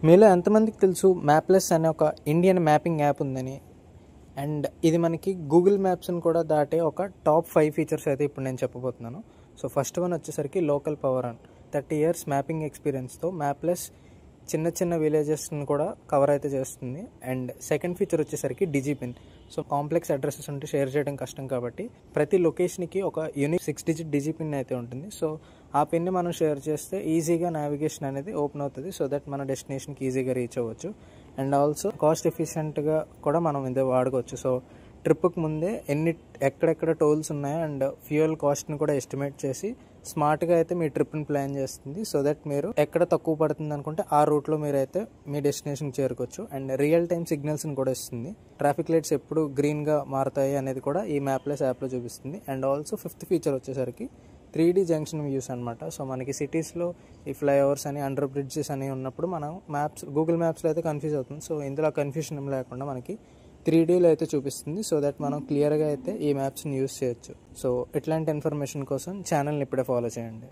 మీలో ఎంతమందికి తెలుసు మ్యాప్లెస్ అనే ఒక ఇండియన్ మ్యాపింగ్ యాప్ ఉందని? అండ్ ఇది మనకి గూగుల్ మ్యాప్స్ని కూడా దాటే ఒక టాప్ 5 ఫీచర్స్ అయితే ఇప్పుడు నేను చెప్పబోతున్నాను. సో ఫస్ట్ వన్ వచ్చేసరికి local power on. 30 years mapping ఎక్స్పీరియన్స్తో మ్యాప్లెస్ చిన్న చిన్న విలేజెస్ని కూడా కవర్ అయితే చేస్తుంది. అండ్ సెకండ్ ఫీచర్ వచ్చేసరికి డిజిపిన్. సో కాంప్లెక్స్ అడ్రసెస్ ఉంటే షేర్ చేయడం కష్టం కాబట్టి ప్రతి లొకేషన్కి ఒక యూనిక్ 6-digit డిజిపిన్ అయితే ఉంటుంది. సో ఆ పిన్ని మనం షేర్ చేస్తే ఈజీగా నావిగేషన్ అనేది ఓపెన్ అవుతుంది. సో దట్ మన డెస్టినేషన్కి ఈజీగా రీచ్ అవ్వచ్చు. అండ్ ఆల్సో కాస్ట్ ఎఫిషియెంట్గా కూడా మనం ఇది వాడుకోవచ్చు. సో ట్రిప్కి ముందే ఎక్కడెక్కడ టోల్స్ ఉన్నాయో అండ్ ఫ్యూయల్ కాస్ట్ని కూడా ఎస్టిమేట్ చేసి స్మార్ట్గా అయితే మీ ట్రిప్ని ప్లాన్ చేస్తుంది. సో దట్ మీరు ఎక్కడ తక్కువ పడుతుంది అనుకుంటే ఆ రూట్లో మీరైతే మీ డెస్టినేషన్కి చేరుకోవచ్చు. అండ్ రియల్ టైమ్ సిగ్నల్స్ని కూడా ఇస్తుంది. ట్రాఫిక్ లైట్స్ ఎప్పుడు గ్రీన్గా మారుతాయి అనేది కూడా ఈ మ్యాప్లెస్ యాప్లో చూపిస్తుంది. అండ్ ఆల్సో ఫిఫ్త్ ఫీచర్ వచ్చేసరికి 3D జంక్షన్ వ్యూస్ అనమాట. సో మనకి సిటీస్లో ఈ ఫ్లైఓవర్స్ అని అండర్ బ్రిడ్జెస్ అని ఉన్నప్పుడు మనం గూగుల్ మ్యాప్స్లో అయితే కన్ఫ్యూజ్ అవుతుంది. సో ఇందులో కన్ఫ్యూషన్ లేకుండా మనకి 3Dలో అయితే చూపిస్తుంది. సో దట్ మనం క్లియర్గా అయితే ఈ మ్యాప్స్ని యూస్ చేయొచ్చు. సో ఇట్లాంటి ఇన్ఫర్మేషన్ కోసం ఛానల్ని ఇప్పుడే ఫాలో చేయండి.